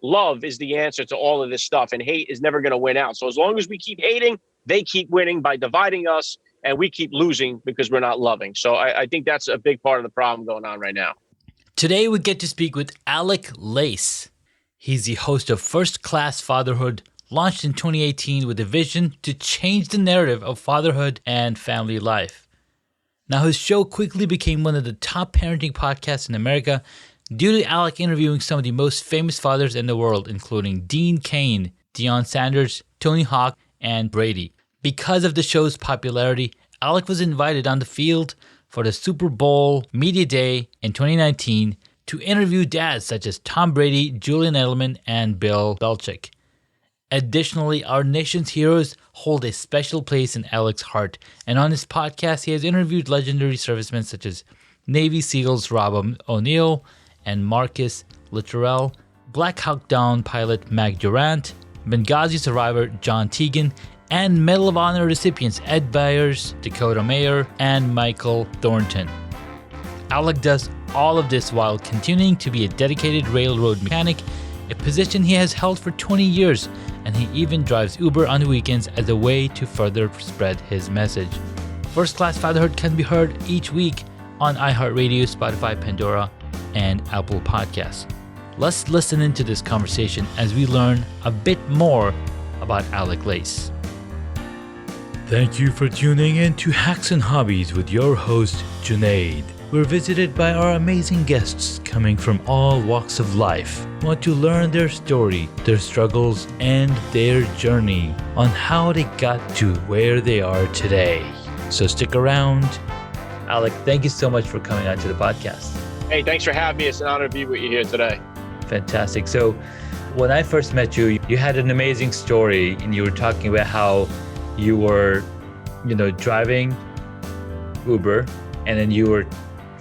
love is the answer to all of this stuff, and hate is never going to win out. So as long as we keep hating, they keep winning by dividing us, and we keep losing because we're not loving. So I think that's a big part of the problem going on right now. Today we get to speak with Alec Lace. He's the host of First Class Fatherhood, launched in 2018 with a vision to change the narrative of fatherhood and family life. Now, his show quickly became one of the top parenting podcasts in America due to Alec interviewing some of the most famous fathers in the world, including Dean Cain, Deion Sanders, Tony Hawk, and Brady. Because of the show's popularity, Alec was invited on the field for the Super Bowl Media Day in 2019 to interview dads such as Tom Brady, Julian Edelman, and Bill Belichick. Additionally, our nation's heroes hold a special place in Alec's heart, and on his podcast, he has interviewed legendary servicemen such as Navy SEALs Rob O'Neill and Marcus Luttrell, Black Hawk Down pilot Mike Durant, Benghazi survivor John Tiegen, and Medal of Honor recipients Ed Byers, Dakota Meyer, and Michael Thornton. Alec does all of this while continuing to be a dedicated railroad mechanic, a position he has held for 20 years, and he even drives Uber on the weekends as a way to further spread his message. First Class Fatherhood can be heard each week on iHeartRadio, Spotify, Pandora, and Apple Podcasts. Let's listen into this conversation as we learn a bit more about Alec Lace. Thank you for tuning in to Hacks and Hobbies with your host, Junaid. We're visited by our amazing guests coming from all walks of life. We want to learn their story, their struggles, and their journey on how they got to where they are today. So stick around. Alec, thank you so much for coming on to the podcast. Hey, thanks for having me. It's an honor to be with you here today. Fantastic. So when I first met you, you had an amazing story, and you were talking about how you were, driving Uber, and then you were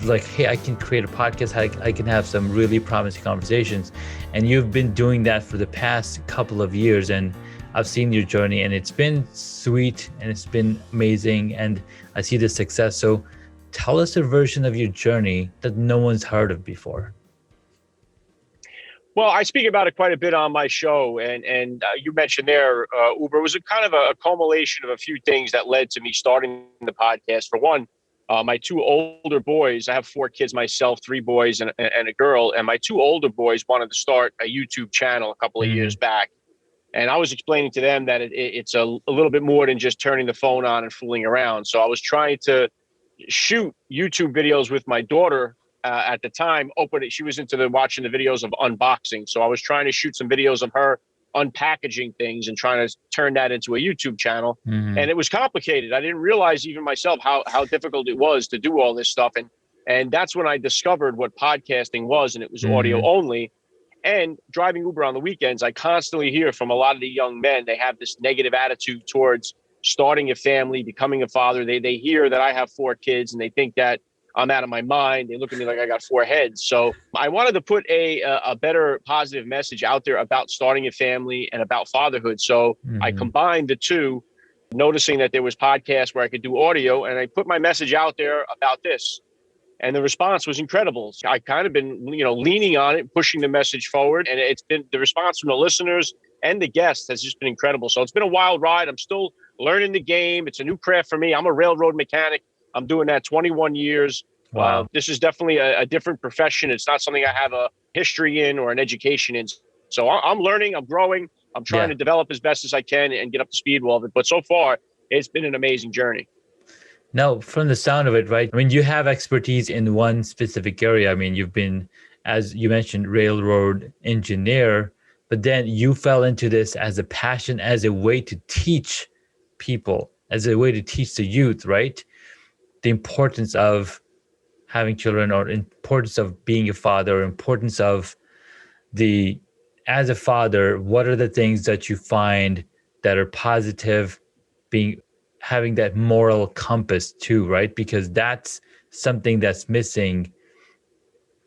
like, hey, I can create a podcast. I can have some really promising conversations. And you've been doing that for the past couple of years. And I've seen your journey, and it's been sweet, and it's been amazing. And I see the success. So tell us a version of your journey that no one's heard of before. Well, I speak about it quite a bit on my show, and you mentioned there, Uber was a kind of a culmination of a few things that led to me starting the podcast. For one, my two older boys, I have 4 kids myself, 3 boys and a girl, and my 2 older boys wanted to start a YouTube channel a couple of years back. And I was explaining to them that it's a little bit more than just turning the phone on and fooling around. So I was trying to shoot YouTube videos with my daughter. At the time, she was into watching the videos of unboxing. So I was trying to shoot some videos of her unpackaging things and trying to turn that into a YouTube channel. And it was complicated. I didn't realize even myself how difficult it was to do all this stuff. And that's when I discovered what podcasting was, and it was audio only. And driving Uber on the weekends, I constantly hear from a lot of the young men, they have this negative attitude towards starting a family, becoming a father. They hear that I have 4 kids, and they think that I'm out of my mind. They look at me like I got 4 heads. So I wanted to put a better positive message out there about starting a family and about fatherhood. So I combined the two, noticing that there was podcasts where I could do audio, and I put my message out there about this. And the response was incredible. I kind of been, leaning on it, pushing the message forward. And it's been the response from the listeners and the guests has just been incredible. So it's been a wild ride. I'm still learning the game. It's a new craft for me. I'm a railroad mechanic. I'm doing that 21 years. Wow. This is definitely a different profession. It's not something I have a history in or an education in. So I'm learning, I'm growing, I'm trying to develop as best as I can and get up to speed with it. But so far, it's been an amazing journey. Now, from the sound of it, right? I mean, you have expertise in one specific area. I mean, you've been, as you mentioned, railroad engineer, but then you fell into this as a passion, as a way to teach people, as a way to teach the youth, right? The importance of having children, or importance of being a father, importance of as a father, what are the things that you find that are positive, having that moral compass too, right? Because that's something that's missing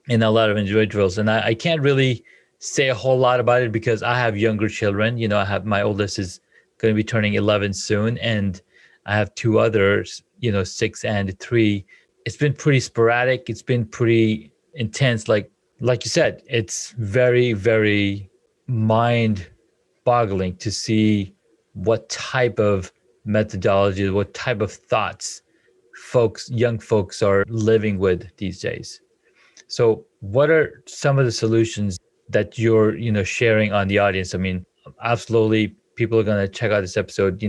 in a lot of individuals. And I can't really say a whole lot about it because I have younger children. My oldest is going to be turning 11 soon, and I have 2 others, 6 and 3. It's been pretty sporadic. It's been pretty intense. Like you said, it's very, very mind-boggling to see what type of methodology, what type of thoughts young folks are living with these days. So what are some of the solutions that you're, sharing on the audience? I mean, absolutely people are going to check out this episode.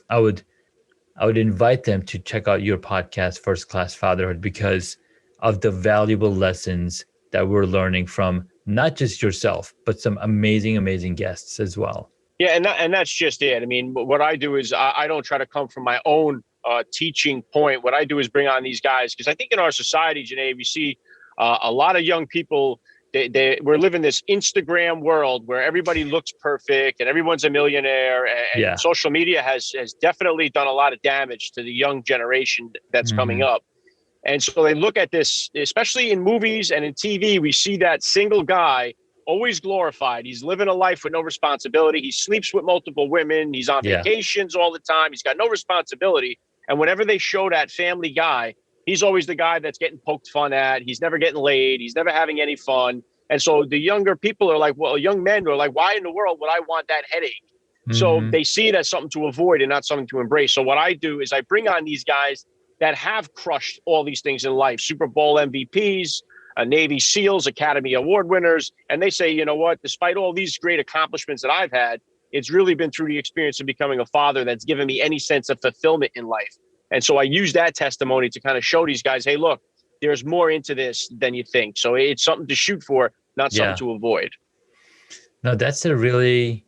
I would invite them to check out your podcast, First Class Fatherhood, because of the valuable lessons that we're learning from not just yourself, but some amazing, amazing guests as well. Yeah, and that's just it. I mean, what I do is I don't try to come from my own teaching point. What I do is bring on these guys because I think in our society, Janae, we see a lot of young people. We're living this Instagram world where everybody looks perfect and everyone's a millionaire. And social media has definitely done a lot of damage to the young generation that's coming up. And so they look at this, especially in movies and in TV, we see that single guy always glorified. He's living a life with no responsibility. He sleeps with multiple women. He's on vacations all the time. He's got no responsibility. And whenever they show that family guy, he's always the guy that's getting poked fun at. He's never getting laid. He's never having any fun. And so the younger people are like, well, young men are like, why in the world would I want that headache? So they see it as something to avoid and not something to embrace. So what I do is I bring on these guys that have crushed all these things in life, Super Bowl MVPs, Navy SEALs, Academy Award winners. And they say, you know what, despite all these great accomplishments that I've had, it's really been through the experience of becoming a father that's given me any sense of fulfillment in life. And so I use that testimony to kind of show these guys, hey, look, there's more into this than you think. So it's something to shoot for, not something to avoid. No, that's a really,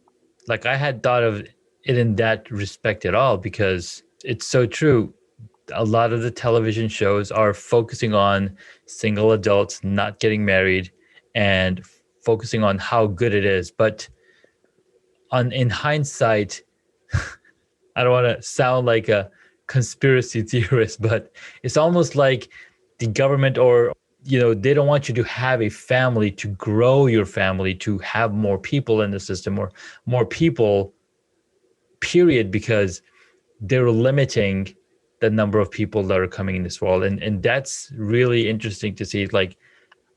I had thought of it in that respect at all, because it's so true. A lot of the television shows are focusing on single adults not getting married and focusing on how good it is. But in hindsight, I don't want to sound like a conspiracy theorist, but it's almost like the government or, they don't want you to have a family, to grow your family, to have more people in the system or more people, period, because they're limiting the number of people that are coming in this world. And that's really interesting to see,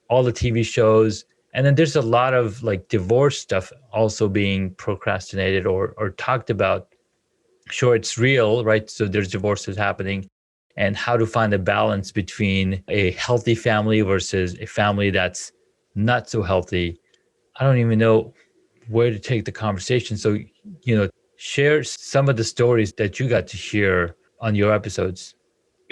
all the TV shows. And then there's a lot of divorce stuff also being procrastinated or talked about. Sure, it's real, right? So there's divorces happening, and how to find a balance between a healthy family versus a family that's not so healthy. I don't even know where to take the conversation. So, share some of the stories that you got to hear on your episodes.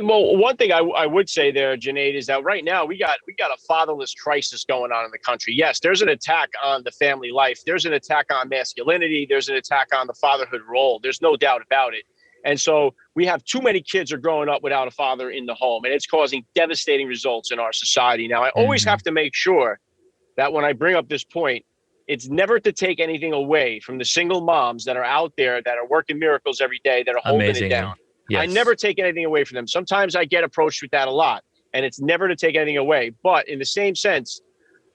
Well, one thing I would say there, Junaid, is that right now we got a fatherless crisis going on in the country. Yes, there's an attack on the family life. There's an attack on masculinity. There's an attack on the fatherhood role. There's no doubt about it. And so we have too many kids are growing up without a father in the home, and it's causing devastating results in our society. Now, I always have to make sure that when I bring up this point, it's never to take anything away from the single moms that are out there that are working miracles every day, that are holding it down. Yes. I never take anything away from them. Sometimes I get approached with that a lot, and it's never to take anything away. But in the same sense,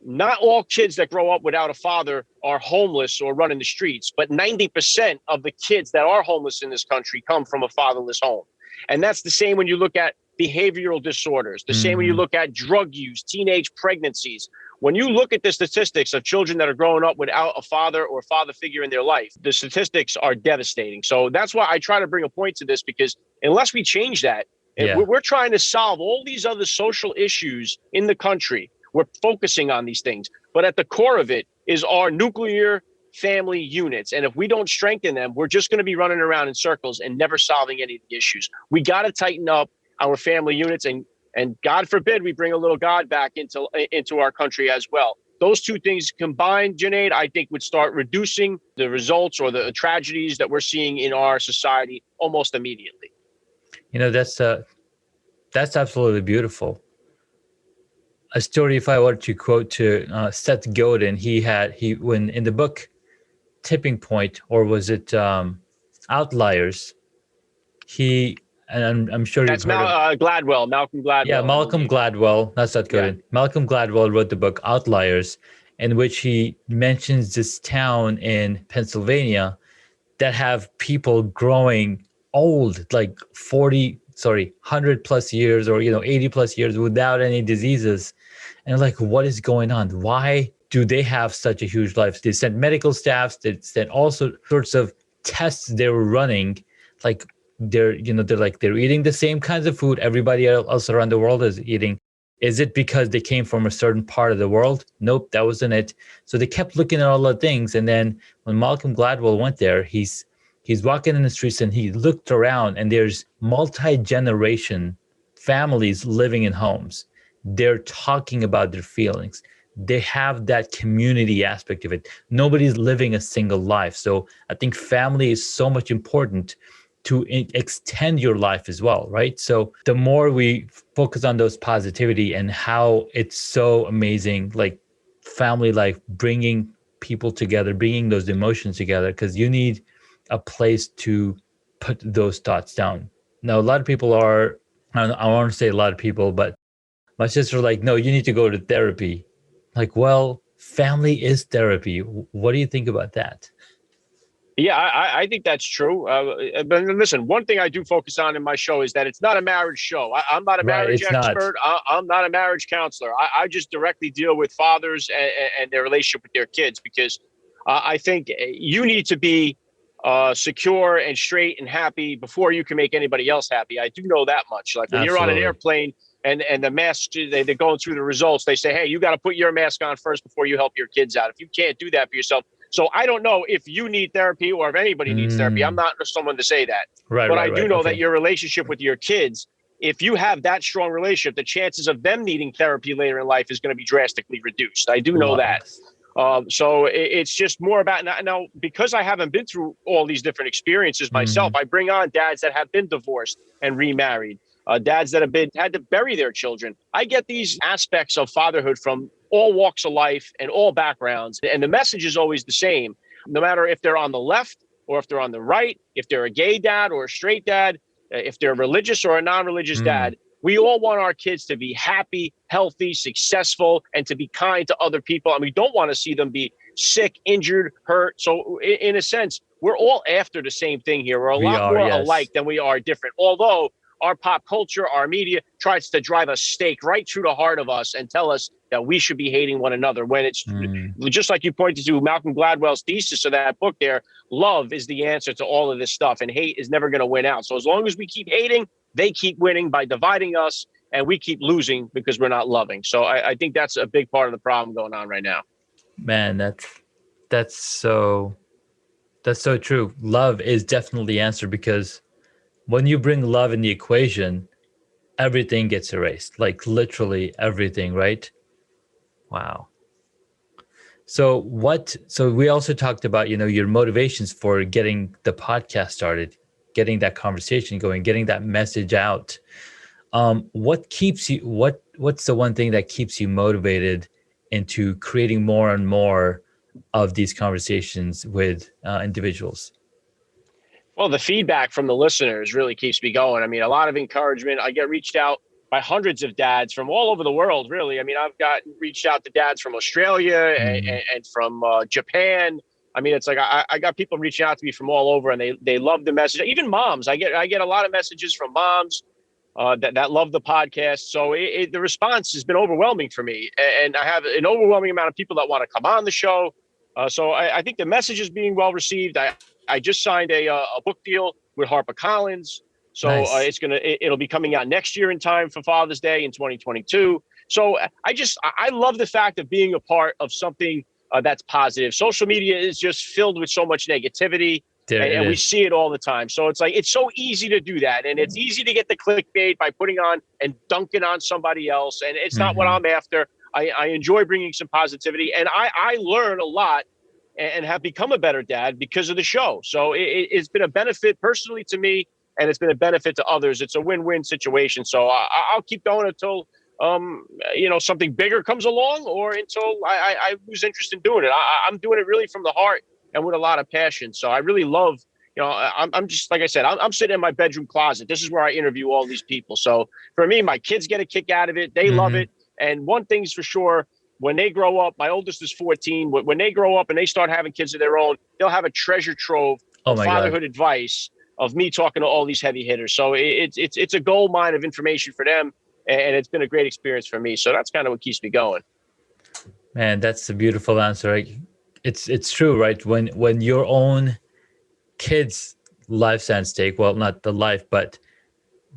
not all kids that grow up without a father are homeless or running the streets, but 90% of the kids that are homeless in this country come from a fatherless home. And that's the same when you look at behavioral disorders, the same when you look at drug use, teenage pregnancies. When you look at the statistics of children that are growing up without a father or father figure in their life, the statistics are devastating. So that's why I try to bring a point to this, because unless we change that, we're trying to solve all these other social issues in the country. We're focusing on these things. But at the core of it is our nuclear family units. And if we don't strengthen them, we're just going to be running around in circles and never solving any of the issues. We got to tighten up our family units, and God forbid we bring a little God back into our country as well. Those two things combined, Junaid, I think would start reducing the results or the tragedies that we're seeing in our society almost immediately. That's absolutely beautiful. A story, if I were to quote to Seth Godin, when in the book Tipping Point, or was it Outliers, and I'm sure that's you've heard of Gladwell, Malcolm Gladwell. Yeah, Malcolm Gladwell. That's Seth Godin. Yeah. Malcolm Gladwell wrote the book Outliers, in which he mentions this town in Pennsylvania that have people growing old, 100 plus years or 80 plus years without any diseases. And what is going on? Why do they have such a huge life? They sent medical staffs, they sent all sorts of tests they were running, like they're eating the same kinds of food everybody else around the world is eating. Is it because they came from a certain part of the world? Nope, that wasn't it. So they kept looking at all the things. And then when Malcolm Gladwell went there, he's walking in the streets and he looked around and there's multi-generation families living in homes. They're talking about their feelings. They have that community aspect of it. Nobody's living a single life. So I think family is so much important to extend your life as well, right? So the more we focus on those positivity and how it's so amazing, like family life, bringing people together, bringing those emotions together, because you need a place to put those thoughts down. Now, a lot of people are, I don't want to say a lot of people, but my sister's like, no, you need to go to therapy. Like, well, family is therapy. What do you think about that? Yeah, I think that's true. But listen, one thing I do focus on in my show is that it's not a marriage show. I'm not a marriage expert. I'm not a marriage counselor. I just directly deal with fathers and their relationship with their kids, because I think you need to be secure and straight and happy before you can make anybody else happy. I do know that much. Like when you're on an airplane and the mask, they're going through the results, they say, hey, you got to put your mask on first before you help your kids out. If you can't do that for yourself. So I don't know if you need therapy or if anybody needs therapy. I'm not someone to say that. But I do know that your relationship with your kids, if you have that strong relationship, the chances of them needing therapy later in life is going to be drastically reduced. I do know that. So it's just more about now, because I haven't been through all these different experiences myself, I bring on dads that have been divorced and remarried, dads that have had to bury their children. I get these aspects of fatherhood from all walks of life and all backgrounds. And the message is always the same, no matter if they're on the left or if they're on the right, if they're a gay dad or a straight dad, if they're religious or a non-religious dad. We all want our kids to be happy, healthy, successful, and to be kind to other people. And we don't want to see them be sick, injured, hurt. So in a sense, we're all after the same thing here. We're a lot more alike than we are different. Although our pop culture, our media tries to drive a stake right through the heart of us and tell us that we should be hating one another, when it's just like you pointed to Malcolm Gladwell's thesis of that book there. Love is the answer to all of this stuff, and hate is never going to win out. So as long as we keep hating, they keep winning by dividing us, and we keep losing because we're not loving. So I think that's a big part of the problem going on right now. Man, that's so true. Love is definitely the answer, because when you bring love in the equation, everything gets erased, like literally everything, right? Wow. So we also talked about, your motivations for getting the podcast started, getting that conversation going, getting that message out. What keeps you, what's the one thing that keeps you motivated into creating more and more of these conversations with individuals? Well, the feedback from the listeners really keeps me going. I mean, a lot of encouragement. I get reached out by hundreds of dads from all over the world, really. I mean, I've reached out to dads from Australia and from Japan. I mean, it's like I got people reaching out to me from all over, and they love the message. Even moms. I get a lot of messages from moms that love the podcast. So the response has been overwhelming for me. And I have an overwhelming amount of people that want to come on the show. So I think the message is being well received. I just signed a book deal with HarperCollins. So nice. It'll be coming out next year in time for Father's Day in 2022. So I love the fact of being a part of something that's positive. Social media is just filled with so much negativity, and we see it all the time. So it's like, it's so easy to do that. And it's easy to get the clickbait by putting on and dunking on somebody else. And it's not what I'm after. I enjoy bringing some positivity, and I learn a lot and have become a better dad because of the show. So it's been a benefit personally to me, and it's been a benefit to others. It's a win-win situation. So I'll keep going until something bigger comes along, or until I lose interest in doing it. I'm doing it really from the heart and with a lot of passion. So I really love, I'm just, like I said, I'm sitting in my bedroom closet. This is where I interview all these people. So for me, my kids get a kick out of it. They love it. And one thing's for sure, when they grow up, my oldest is 14. When they grow up and they start having kids of their own, they'll have a treasure trove of fatherhood advice of me talking to all these heavy hitters. So it's a gold mine of information for them. And it's been a great experience for me. So that's kind of what keeps me going. Man, that's a beautiful answer. It's true, right? When your own kids' life's at stake, well, not the life, but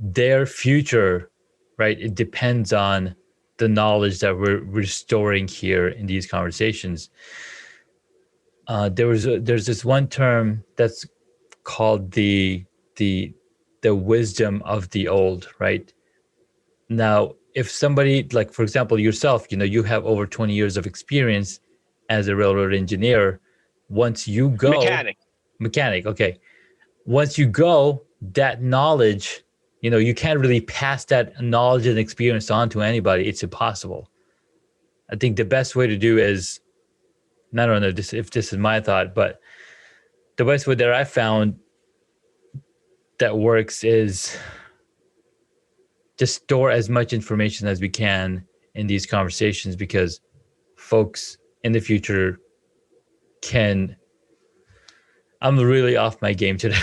their future, right? It depends on the knowledge that we're storing here in these conversations. There's this one term that's called the the wisdom of the old, right? Now, if somebody like, for example, yourself, you have over 20 years of experience as a railroad engineer. Once you go, Mechanic. mechanic, okay. Once you go, that knowledge, you can't really pass that knowledge and experience on to anybody. It's impossible. I think the best way to do is, and I don't know if this is my thought, but the best way that I found that works is just store as much information as we can in these conversations, because folks in the future can. I'm really off my game today.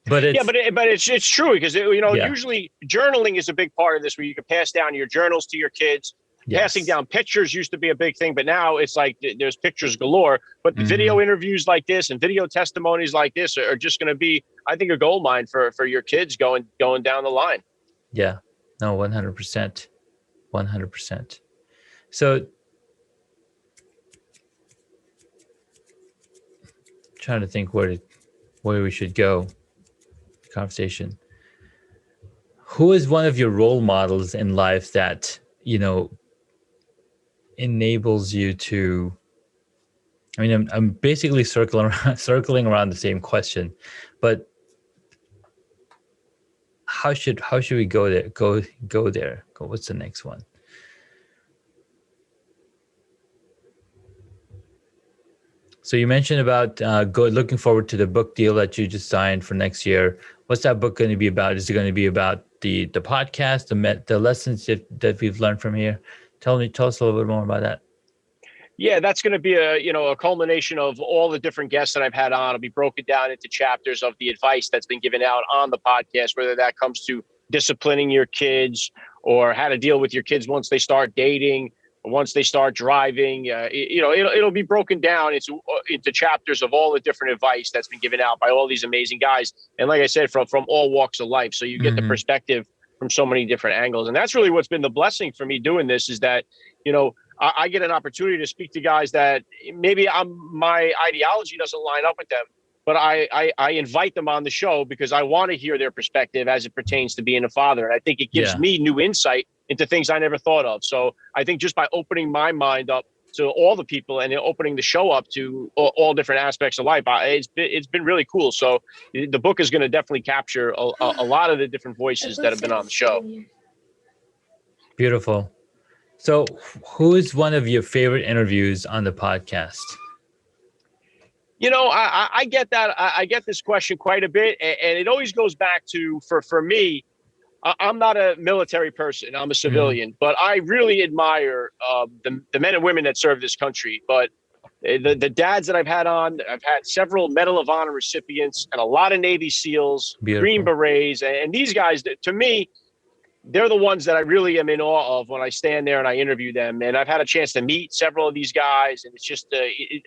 But it's true, because Yeah. usually journaling is a big part of this, where you can pass down your journals to your kids. Yes. Passing down pictures used to be a big thing, but now it's like there's pictures galore. But the video interviews like this and video testimonies like this are just going to be, I think, a gold mine for your kids going down the line. Yeah, no, 100%, 100%. So, trying to think where we should go. Conversation. Who is one of your role models in life that enables you to? I mean, I'm basically circling around the same question, but how should we go there? Go there. What's the next one? So you mentioned about looking forward to the book deal that you just signed for next year. What's that book going to be about? Is it going to be about the podcast, the lessons that we've learned from here? Tell us a little bit more about that. Yeah, that's going to be a culmination of all the different guests that I've had on. It'll be broken down into chapters of the advice that's been given out on the podcast, whether that comes to disciplining your kids or how to deal with your kids once they start dating, or once they start driving. It'll be broken down into chapters of all the different advice that's been given out by all these amazing guys. And like I said, from all walks of life. So you get the perspective from so many different angles. And that's really what's been the blessing for me doing this, is that, I get an opportunity to speak to guys that maybe my ideology doesn't line up with them, but I invite them on the show because I want to hear their perspective as it pertains to being a father. And I think it gives me new insight into things I never thought of. So I think just by opening my mind up to all the people and opening the show up to all different aspects of life, it's been really cool. So the book is going to definitely capture a lot of the different voices that have been on the show. Beautiful. So who is one of your favorite interviews on the podcast? I get that. I get this question quite a bit, and it always goes back to, for me, I'm not a military person. I'm a civilian, but I really admire the men and women that serve this country. But the dads that I've had on, I've had several Medal of Honor recipients and a lot of Navy SEALs, Green Berets, and these guys, to me, they're the ones that I really am in awe of when I stand there and I interview them. And I've had a chance to meet several of these guys, and it's just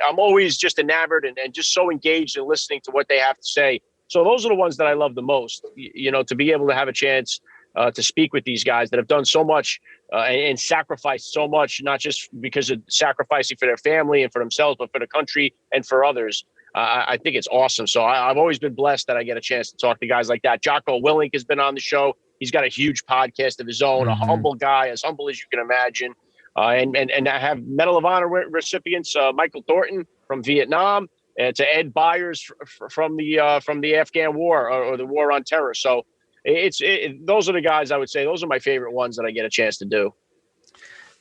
I'm always just enamored and just so engaged in listening to what they have to say. So those are the ones that I love the most, to be able to have a chance to speak with these guys that have done so much and sacrificed so much, not just because of sacrificing for their family and for themselves, but for the country and for others. I think it's awesome. So I've always been blessed that I get a chance to talk to guys like that. Jocko Willink has been on the show. He's got a huge podcast of his own, a humble guy, as humble as you can imagine. And I have Medal of Honor recipients, Michael Thornton from Vietnam, to Ed Byers from the Afghan war or the war on terror. So those are the guys I would say. Those are my favorite ones that I get a chance to do.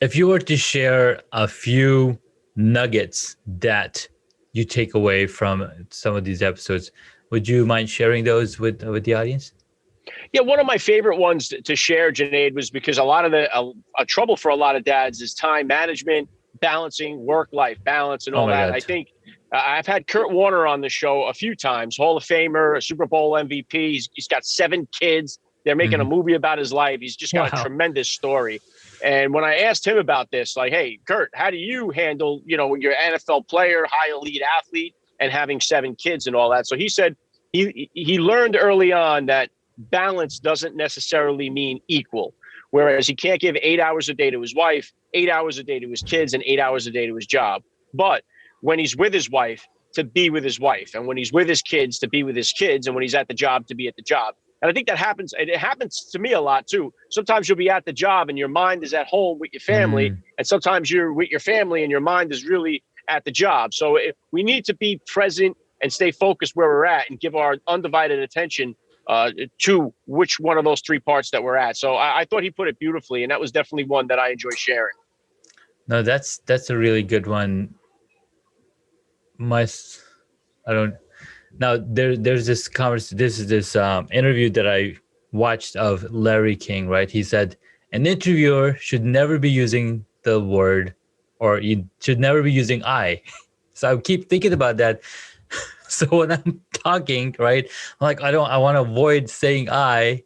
If you were to share a few nuggets that you take away from some of these episodes, would you mind sharing those with the audience? Yeah, one of my favorite ones to share, Junaid, was because a lot of a trouble for a lot of dads is time management, balancing work-life balance and all that. God. I think I've had Kurt Warner on the show a few times, Hall of Famer, a Super Bowl MVP. He's got 7 kids. They're making a movie about his life. He's just got a Wow. tremendous story. And when I asked him about this, like, hey, Kurt, how do you handle, your NFL player, high elite athlete, and having 7 kids and all that? So he said he learned early on that balance doesn't necessarily mean equal. Whereas he can't give 8 hours a day to his wife, 8 hours a day to his kids, and 8 hours a day to his job. But when he's with his wife, to be with his wife, and when he's with his kids, to be with his kids, and when he's at the job, to be at the job. And I think that happens. It happens to me a lot too. Sometimes you'll be at the job and your mind is at home with your family, and sometimes you're with your family and your mind is really at the job. So we need to be present and stay focused where we're at and give our undivided attention to which one of those 3 parts that we're at. So I thought he put it beautifully, and that was definitely one that I enjoy sharing. No, that's a really good one. There's this interview that I watched of Larry King, right? He said an interviewer should never be using the word, or you should never be using I. So I keep thinking about that. So when I'm talking, right, I'm like, I want to avoid saying I,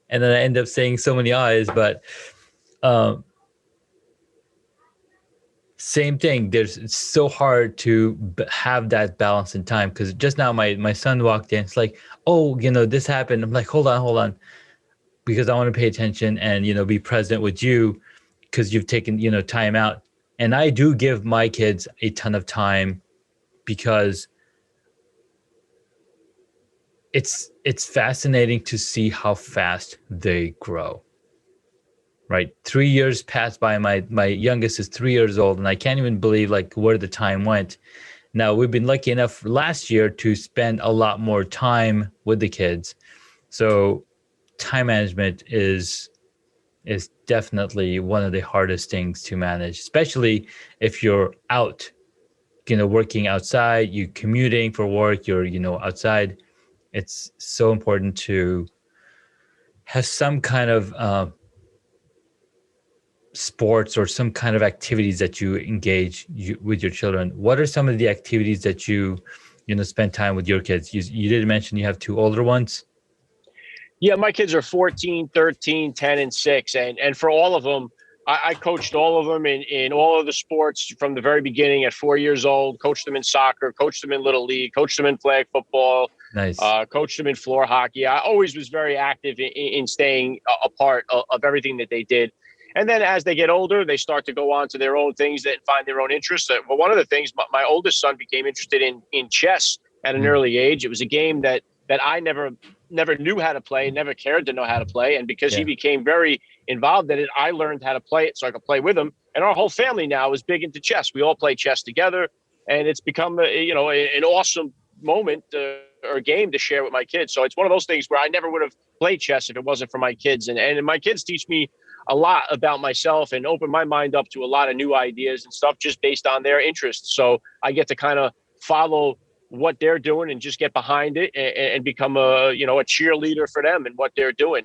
and then I end up saying so many I's, but same thing. It's so hard to have that balance in time, because just now my son walked in. It's like, oh, this happened. I'm like, hold on, because I want to pay attention and be present with you, because you've taken time out. And I do give my kids a ton of time, because it's fascinating to see how fast they grow. Right, 3 years passed by. My youngest is 3 years old, and I can't even believe where the time went. Now, we've been lucky enough last year to spend a lot more time with the kids, so time management is definitely one of the hardest things to manage, especially if you're out, working outside, you commuting for work, you're outside. It's so important to have some kind of sports or some kind of activities that you engage with your children. What are some of the activities that you spend time with your kids? You did mention you have 2 older ones. Yeah, my kids are 14, 13, 10, and 6. And for all of them, I coached all of them in all of the sports from the very beginning at 4 years old, coached them in soccer, coached them in Little League, coached them in flag football, Nice. Coached them in floor hockey. I always was very active in staying a part of everything that they did. And then as they get older, they start to go on to their own things and find their own interests. Well, one of the things, my oldest son became interested in chess at an early age. It was a game that I never knew how to play, never cared to know how to play. And because he became very involved in it, I learned how to play it so I could play with him. And our whole family now is big into chess. We all play chess together, and it's become an awesome moment or game to share with my kids. So it's one of those things where I never would have played chess if it wasn't for my kids. And my kids teach me a lot about myself and open my mind up to a lot of new ideas and stuff just based on their interests. So I get to kind of follow what they're doing and just get behind it and become a cheerleader for them and what they're doing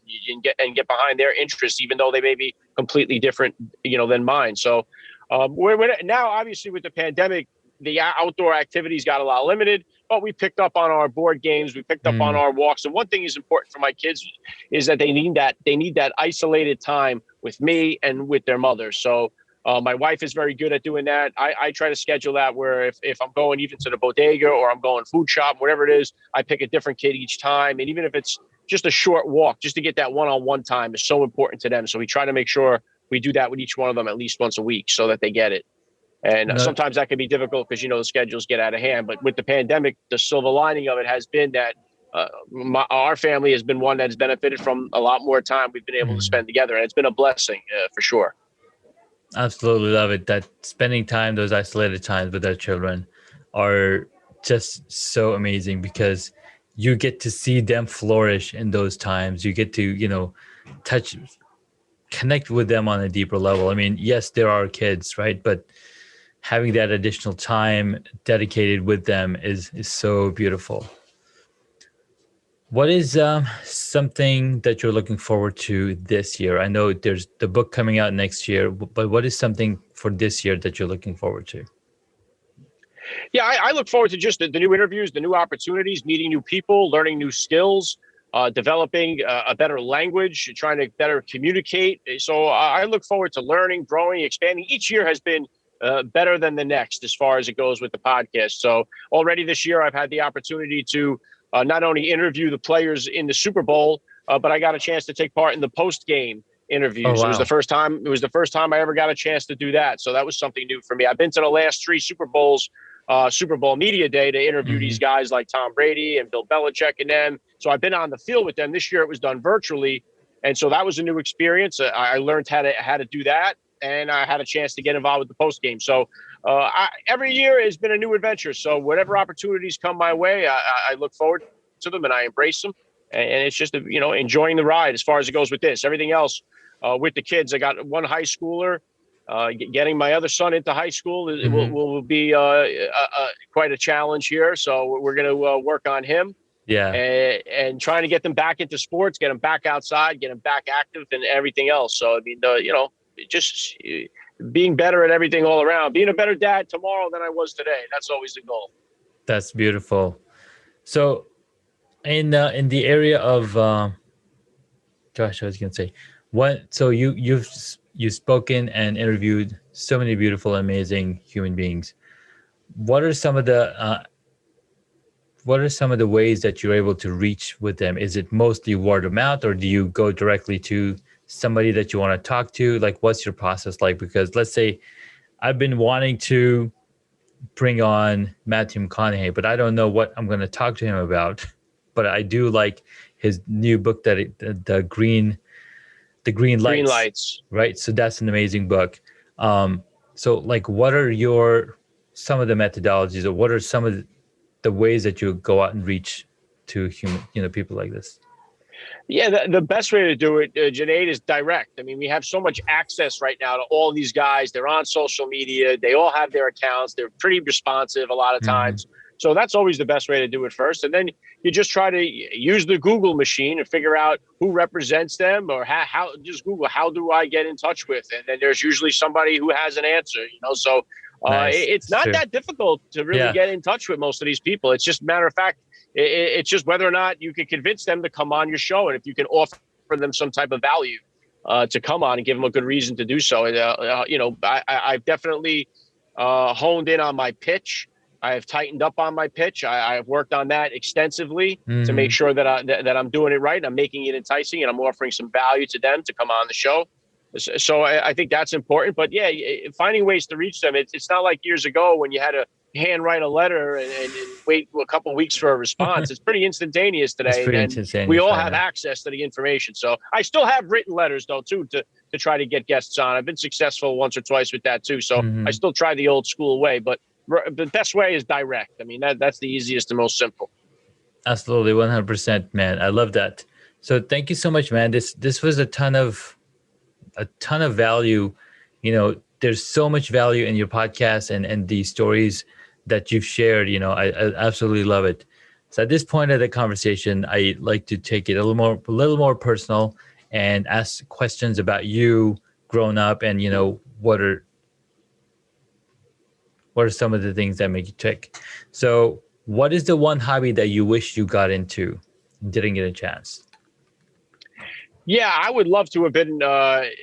and get behind their interests, even though they may be completely different, than mine. So we're now, obviously, with the pandemic, the outdoor activities got a lot limited, but we picked up on our board games. We picked up on our walks. And one thing is important for my kids is that they need that isolated time with me and with their mother. So my wife is very good at doing that. I try to schedule that where if I'm going even to the bodega or I'm going food shop, whatever it is, I pick a different kid each time. And even if it's just a short walk, just to get that one-on-one time is so important to them. So we try to make sure we do that with each one of them at least once a week so that they get it. And sometimes that can be difficult because, the schedules get out of hand. But with the pandemic, the silver lining of it has been that our family has been one that has benefited from a lot more time we've been able to spend together. And it's been a blessing for sure. Absolutely love it. That spending time, those isolated times with our children are just so amazing because you get to see them flourish in those times. You get to, connect with them on a deeper level. I mean, yes, there are kids, right? But having that additional time dedicated with them is so beautiful. What is something that you're looking forward to this year? I know there's the book coming out next year, but what is something for this year that you're looking forward to? Yeah, I look forward to just the new interviews, the new opportunities, meeting new people, learning new skills. developing a better language, trying to better communicate. So I look forward to learning, growing, expanding. Each year has been better than the next as far as it goes with the podcast. So already this year, I've had the opportunity to not only interview the players in the Super Bowl, but I got a chance to take part in the post-game interviews. Oh, wow. It was the first time I ever got a chance to do that. So that was something new for me. I've been to the last 3 Super Bowls, Super Bowl Media Day, to interview these guys like Tom Brady and Bill Belichick and them. So I've been on the field with them. This year it was done virtually, and so that was a new experience. I learned how to do that, and I had a chance to get involved with the post game. So every year has been a new adventure. So whatever opportunities come my way, I look forward to them and I embrace them. And it's just enjoying the ride as far as it goes with this. Everything else with the kids, I got one high schooler. Getting my other son into high school will be quite a challenge here. So we're going to work on him. Yeah. And trying to get them back into sports, get them back outside, get them back active and everything else. So, I mean, just being better at everything all around, being a better dad tomorrow than I was today. That's always the goal. That's beautiful. So in the area of, I was going to say, so you've spoken and interviewed so many beautiful, amazing human beings. What are some of the ways that you're able to reach with them? Is it mostly word of mouth, or do you go directly to somebody that you want to talk to? Like, what's your process like? Because let's say I've been wanting to bring on Matthew McConaughey, but I don't know what I'm going to talk to him about. But I do like his new book, the Green Lights, right? So that's an amazing book. So like, what are some of the methodologies, or what are some of the ways that you go out and reach to people like this? Yeah, the best way to do it, Junaid, is direct. I mean, we have so much access right now to all these guys. They're on social media. They all have their accounts. They're pretty responsive a lot of times. So that's always the best way to do it first. And then you just try to use the Google machine and figure out who represents them, or how just Google, how do I get in touch with? And then there's usually somebody who has an answer, So Nice. it's not that difficult to really get in touch with most of these people. It's just, matter of fact, it's just whether or not you can convince them to come on your show, and if you can offer them some type of value to come on and give them a good reason to do so. I've definitely honed in on my pitch. I have tightened up on my pitch. I've worked on that extensively to make sure that I'm doing it right, and I'm making it enticing, and I'm offering some value to them to come on the show. So I think that's important. But yeah, finding ways to reach them. It's not like years ago when you had to handwrite a letter and wait a couple of weeks for a response. It's pretty instantaneous today. And we all have access to the information. So I still have written letters, though, too, to try to get guests on. I've been successful once or twice with that, too. So I still try the old school way. But the best way is direct. I mean, that's the easiest and most simple. Absolutely, 100%, man. I love that. So thank you so much, man. This was a ton of value. There's so much value in your podcast and the stories that you've shared. I absolutely love it. So at this point of the conversation, I like to take it a little more personal and ask questions about you growing up, and what are some of the things that make you tick. So what is the one hobby that you wish you got into and didn't get a chance? Yeah, I would love to have been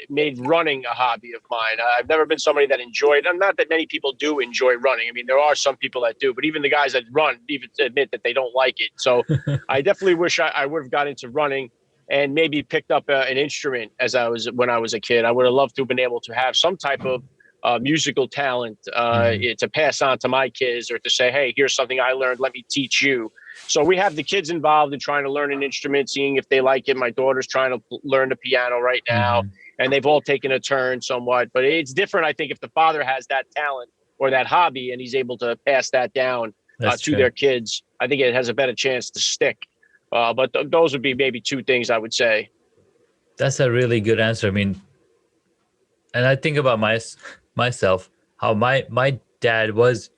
made running a hobby of mine. I've never been somebody that enjoyed, and not that many people do enjoy running. I mean, there are some people that do, but even the guys that run even admit that they don't like it. So I definitely wish I would have got into running and maybe picked up an instrument when I was a kid. I would have loved to have been able to have some type of musical talent to pass on to my kids, or to say, hey, here's something I learned, let me teach you. So we have the kids involved in trying to learn an instrument, seeing if they like it. My daughter's trying to learn the piano right now, and they've all taken a turn somewhat. But it's different, I think, if the father has that talent or that hobby and he's able to pass that down to their kids. I think it has a better chance to stick. But those would be maybe two things I would say. That's a really good answer. I mean, and I think about myself, how my dad was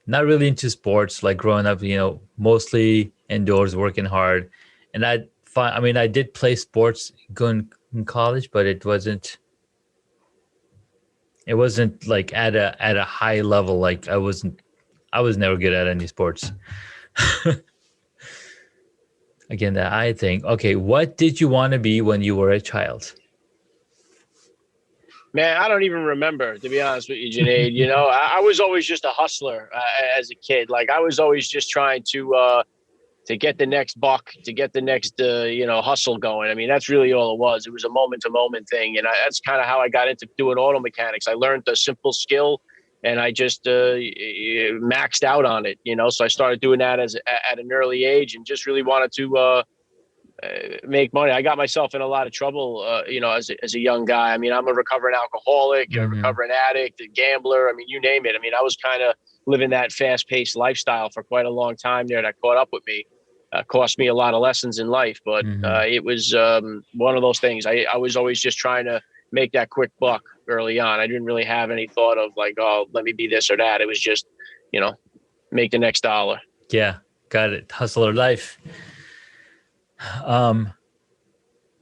not really into sports, like growing up, mostly indoors, working hard. And I did play sports going in college, but it wasn't like at a high level. Like I was never good at any sports. Again, the I thing. Okay, what did you want to be when you were a child? Man, I don't even remember, to be honest with you, Junaid. I was always just a hustler as a kid. Like I was always just trying to get the next buck, to get the next hustle going. I mean, that's really all it was. It was a moment to moment thing, and that's kind of how I got into doing auto mechanics. I learned a simple skill, and I just maxed out on it. So I started doing that at an early age, and just really wanted to make money. I got myself in a lot of trouble, as a young guy. I mean, I'm a recovering alcoholic, a recovering addict, a gambler. I mean, you name it. I mean, I was kind of living that fast paced lifestyle for quite a long time there that caught up with me. Cost me a lot of lessons in life, but it was one of those things. I was always just trying to make that quick buck early on. I didn't really have any thought of like, oh, let me be this or that. It was just, make the next dollar. Yeah, got it. Hustler life.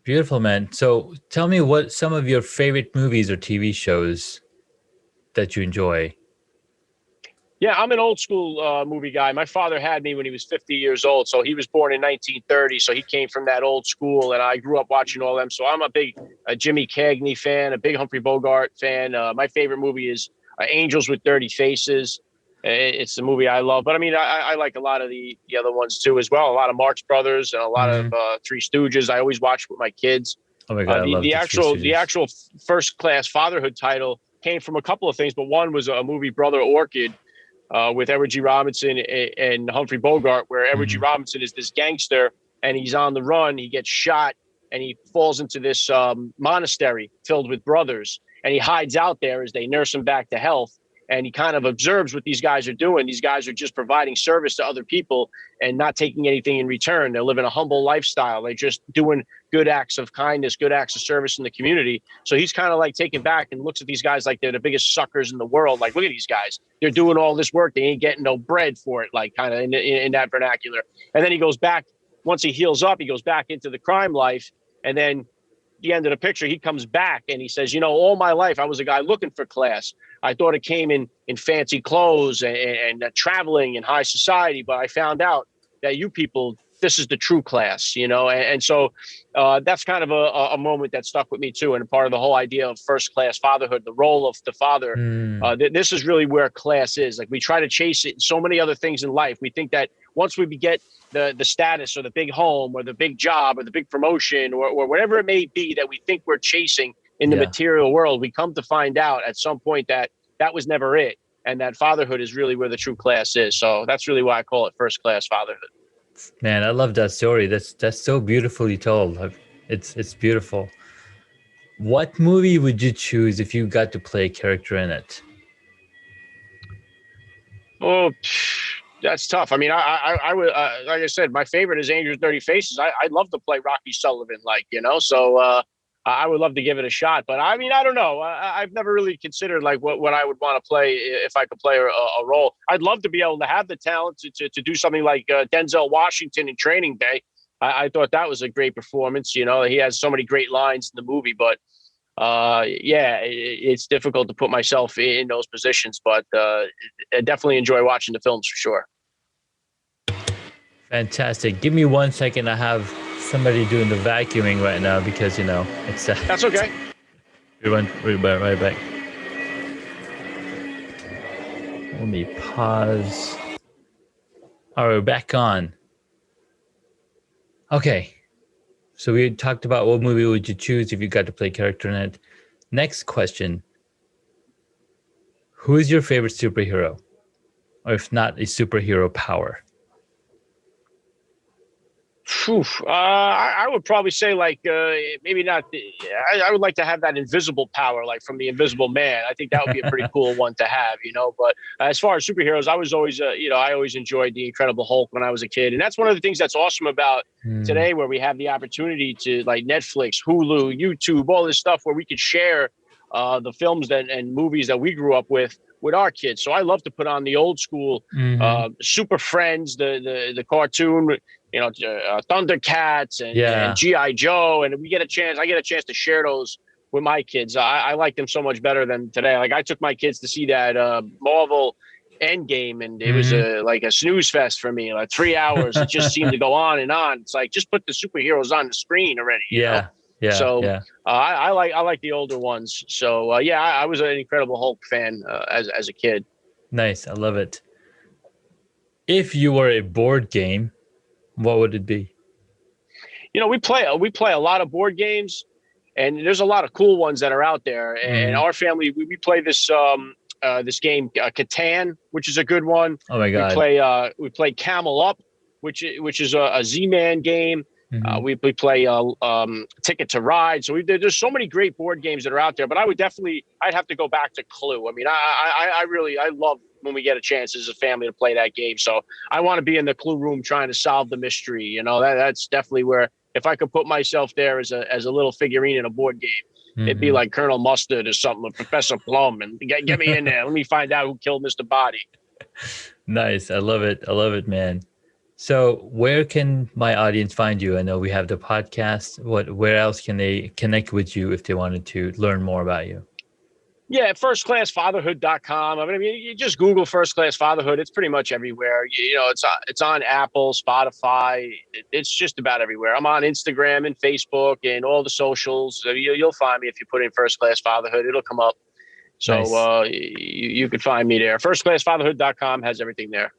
Beautiful, man. So tell me what some of your favorite movies or TV shows that you enjoy. Yeah, I'm an old school movie guy. My father had me when he was 50 years old. So he was born in 1930. So he came from that old school, and I grew up watching all them. So I'm a big Jimmy Cagney fan, a big Humphrey Bogart fan. My favorite movie is Angels with Dirty Faces. It's the movie I love. But I mean, I like a lot of the other ones too as well. A lot of Marx Brothers and a lot of Three Stooges. I always watch with my kids. Oh my God, I love the actual First Class Fatherhood title came from a couple of things, but one was a movie, Brother Orchid, with Edward G. Robinson and Humphrey Bogart, where Edward G. Robinson is this gangster and he's on the run. He gets shot and he falls into this monastery filled with brothers, and he hides out there as they nurse him back to health. And he kind of observes what these guys are doing. These guys are just providing service to other people and not taking anything in return. They're living a humble lifestyle. They're just doing good acts of kindness, good acts of service in the community. So he's kind of like taken back and looks at these guys like they're the biggest suckers in the world. Like, look at these guys. They're doing all this work. They ain't getting no bread for it, like kind of in that vernacular. And then he goes back, once he heals up, he goes back into the crime life. And then the end of the picture, he comes back and he says, all my life I was a guy looking for class. I thought it came in fancy clothes and traveling in high society, but I found out that you people, this is the true class, and so that's kind of a moment that stuck with me too. And part of the whole idea of first class fatherhood, the role of the father, this is really where class is. Like, we try to chase it in so many other things in life. We think that once we get the status or the big home or the big job or the big promotion or whatever it may be that we think we're chasing in the material world, we come to find out at some point that was never it. And that fatherhood is really where the true class is. So that's really why I call it first class fatherhood. Man, I love that story. That's so beautifully told. It's beautiful. What movie would you choose if you got to play a character in it? Oh, that's tough. I mean, I would, like I said, my favorite is Angels Dirty Faces. I'd love to play Rocky Sullivan, so I would love to give it a shot. But I mean, I don't know. I've never really considered like what I would want to play if I could play a role. I'd love to be able to have the talent to do something like Denzel Washington in Training Day. I thought that was a great performance. He has so many great lines in the movie, but it's difficult to put myself in those positions, but I definitely enjoy watching the films for sure. Fantastic. Give me 1 second. I have somebody doing the vacuuming right now because, it's... That's okay. We're right back. Let me pause. All right, we're back on. Okay. So we talked about what movie would you choose if you got to play a character in it. Next question. Who is your favorite superhero? Or if not, a superhero power? I would probably say maybe not. I would like to have that invisible power, like from the Invisible Man. I think that would be a pretty cool one to have, But as far as superheroes, I was always, I always enjoyed the Incredible Hulk when I was a kid, and that's one of the things that's awesome about today, where we have the opportunity to like Netflix, Hulu, YouTube, all this stuff, where we could share the films and movies that we grew up with our kids. So I love to put on the old school Super Friends, the cartoon. Thundercats and G.I. Joe. And I get a chance to share those with my kids. I like them so much better than today. Like, I took my kids to see that Marvel end game, and it was like a snooze fest for me. Like 3 hours, it just seemed to go on and on. It's like, just put the superheroes on the screen already. You know? So I like the older ones. So I was an Incredible Hulk fan as a kid. Nice, I love it. If you were a board game, what would it be? You know, we play a lot of board games, and there's a lot of cool ones that are out there. And our family, we play this this game, Catan, which is a good one. Oh my God. We play Camel Up, which is a Z-Man game. We play Ticket to Ride. So there's so many great board games that are out there. But I'd have to go back to Clue. I mean, I love when we get a chance as a family to play that game. So I want to be in the Clue room trying to solve the mystery. You know, that's definitely where, if I could put myself there as a little figurine in a board game, it'd be like Colonel Mustard or something, or Professor Plum, and get me in there. Let me find out who killed Mr. Body. Nice. I love it, man. So where can my audience find you? I know we have the podcast. Where else can they connect with you if they wanted to learn more about you? Yeah, firstclassfatherhood.com. I mean, you just Google First Class Fatherhood. It's pretty much everywhere. You know, it's on Apple, Spotify. It's just about everywhere. I'm on Instagram and Facebook and all the socials. So you'll find me if you put in First Class Fatherhood. It'll come up. So nice. You can find me there. Firstclassfatherhood.com has everything there.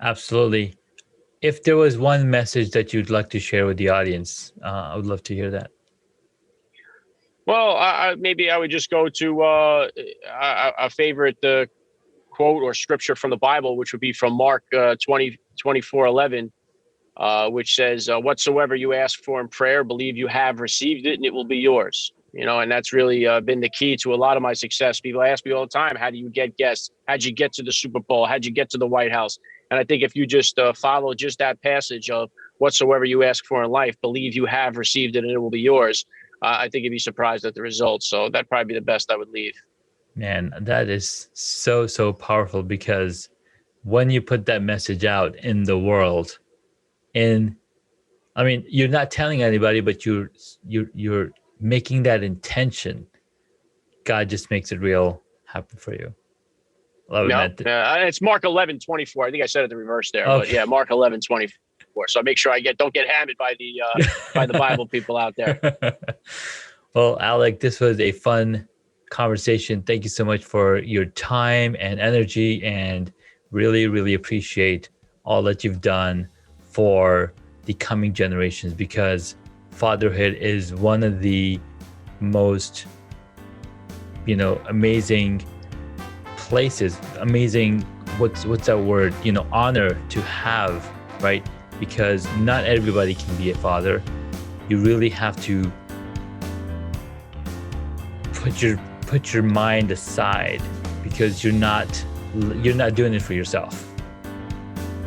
Absolutely. If there was one message that you'd like to share with the audience, I would love to hear that. Well, maybe I would just go to a favorite quote or scripture from the Bible, which would be from Mark 24:11, which says, whatsoever you ask for in prayer, believe you have received it and it will be yours. You know, and that's really been the key to a lot of my success. People ask me all the time, how do you get guests? How'd you get to the Super Bowl? How'd you get to the White House? And I think if you just follow just that passage of whatsoever you ask for in life, believe you have received it and it will be yours. I think you'd be surprised at the results. So that'd probably be the best I would leave. Man, that is so powerful, because when you put that message out in the world, you're not telling anybody, but you're making that intention. God just makes it real happen for you. Love it. It's Mark 11:24. I think I said it the reverse there, okay. But yeah, Mark 11:24. So I make sure don't get hammered by the Bible people out there. Well, Alec, this was a fun conversation. Thank you so much for your time and energy, and really, really appreciate all that you've done for the coming generations, because fatherhood is one of the most, amazing places, amazing, what's that word, honor to have, right? Because not everybody can be a father. You really have to put your mind aside, because you're not doing it for yourself.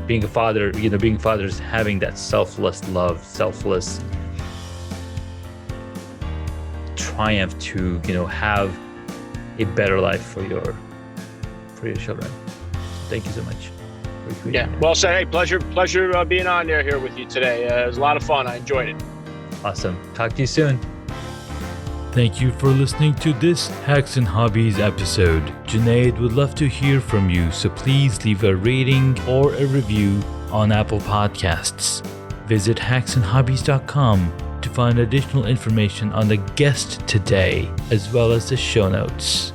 Being a father is having that selfless love, selfless triumph to have a better life for your children. Thank you so much. Yeah, well said. Hey, pleasure being on here with you today. It was a lot of fun. I enjoyed it. Awesome. Talk to you soon. Thank you for listening to this Hacks and Hobbies episode. Junaid would love to hear from you, so please leave a rating or a review on Apple Podcasts. Visit hacksandhobbies.com to find additional information on the guest today, as well as the show notes.